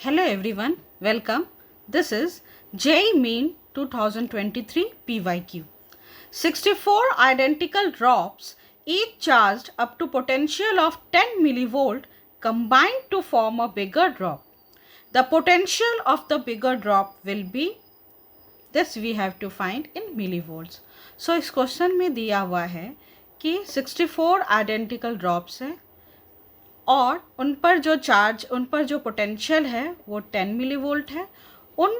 Hello everyone, welcome. This is JEE Main 2023 PYQ. 64 identical drops, each charged up to potential of 10 millivolt, combined to form a bigger drop. The potential of the bigger drop will be, this we have to find in millivolts. So इस question में दिया हुआ है कि 64 identical drops हैं और उन पर जो पोटेंशियल है वो 10 मिलीवोल्ट है. उन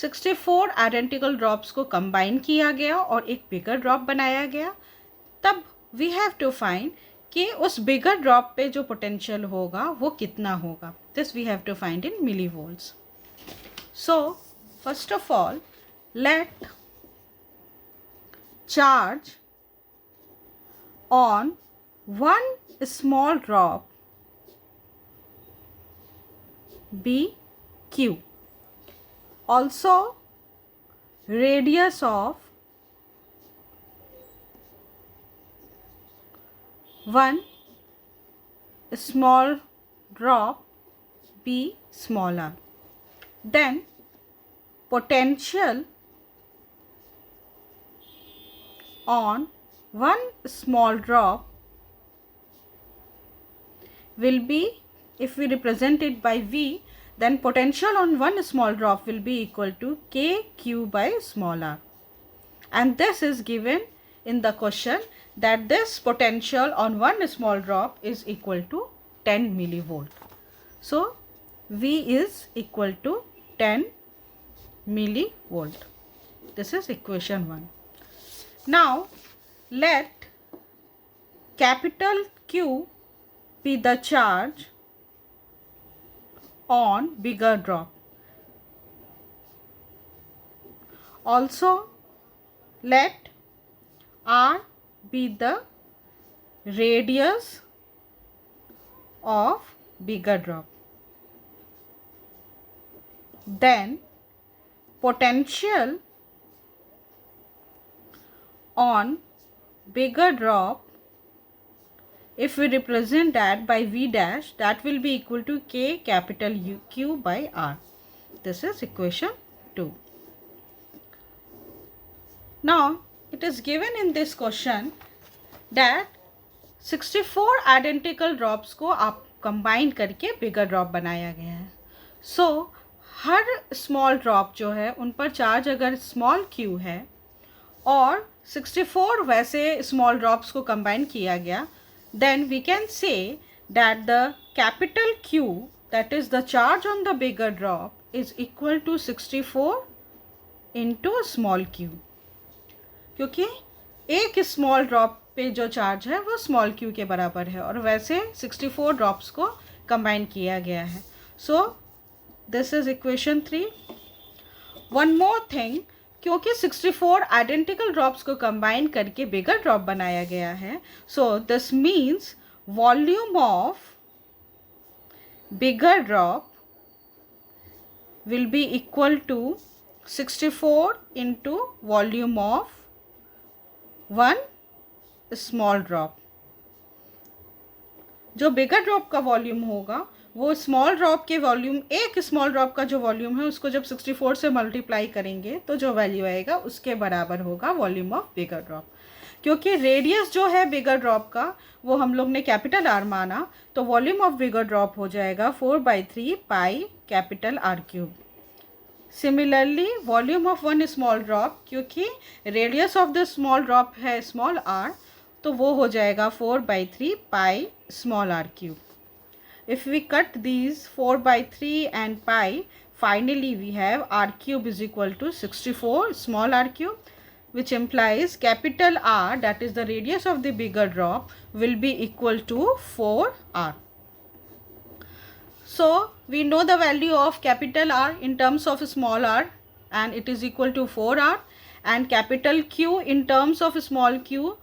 64 आइडेंटिकल ड्रॉप्स को कंबाइन किया गया और एक बिगर ड्रॉप बनाया गया. तब वी हैव टू फाइंड कि उस बिगर ड्रॉप पे जो पोटेंशियल होगा वो कितना होगा. This we have to find in millivolts. So first of all let charge on one small drop be Q. Also, radius of one small drop be smaller. Then potential on one small drop will be, if we represent it by V, then potential on one small drop will be equal to KQ by small r. And this is given in the question that this potential on one small drop is equal to 10 millivolt. So V is equal to 10 millivolt. This is equation 1. Now let capital Q be the charge on bigger drop. Also let R be the radius of bigger drop. Then potential on bigger drop, if we represent that by V dash, that will be equal to K capital Q by R. This is equation 2. Now, it is given in this question that 64 identical drops को आप combine करके bigger drop बनाया गया है. So, हर small drop जो है उन पर charge अगर small q है और 64 वैसे small drops को combine किया गया, then we can say that the capital Q, that is the charge on the bigger drop, is equal to 64 into small q. क्योंकि एक small drop पे जो charge है वो small q के बराबर है और वैसे 64 drops को combine किया गया है. So this is equation 3. One more thing, क्योंकि 64 आइडेंटिकल ड्रॉप्स को कंबाइन करके बिगर ड्रॉप बनाया गया है, so this means volume of bigger drop will be equal to 64 into volume of one small drop. जो बिगर ड्रॉप का वॉल्यूम होगा वो स्मॉल ड्रॉप के वॉल्यूम, एक स्मॉल ड्रॉप का जो वॉल्यूम है उसको जब 64 से मल्टीप्लाई करेंगे तो जो वैल्यू आएगा उसके बराबर होगा वॉल्यूम ऑफ बिगर ड्रॉप. क्योंकि रेडियस जो है बिगर ड्रॉप का वो हम लोग ने कैपिटल आर माना, तो वॉल्यूम ऑफ बिगर ड्रॉप हो जाएगा 4/3 pi capital R cube. Similarly volume of one small drop, क्योंकि radius of the small drop है स्मॉल आर, तो वो हो जाएगा 4/3 pi small r cube. If we cut these 4/3 and pi, finally we have r cube is equal to 64 small r cube, which implies capital R, that is the radius of the bigger drop, will be equal to 4r. So we know the value of capital R in terms of small r, and it is equal to 4r, and capital Q in terms of small q,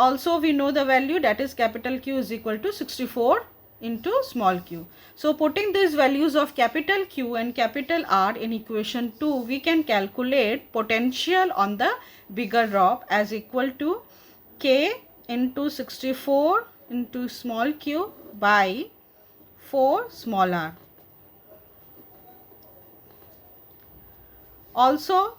also we know the value, that is capital Q is equal to 64 into small q. So putting these values of capital Q and capital R in equation 2, we can calculate potential on the bigger drop as equal to K into 64 into small q by 4 small r. Also,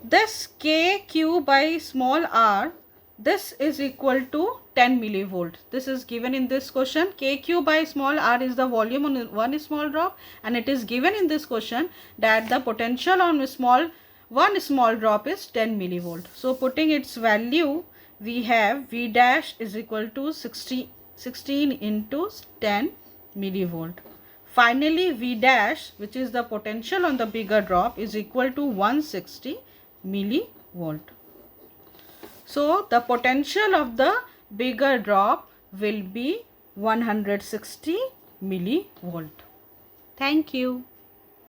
this kq by small r, this is equal to 10 millivolt. This is given in this question. Kq by small r is the volume on one small drop, and it is given in this question that the potential on one small drop is 10 millivolt. So putting its value, we have V dash is equal to 16 into 10 millivolt. Finally, V dash, which is the potential on the bigger drop, is equal to 160 millivolt. So the potential of the bigger drop will be 160 millivolt. Thank you.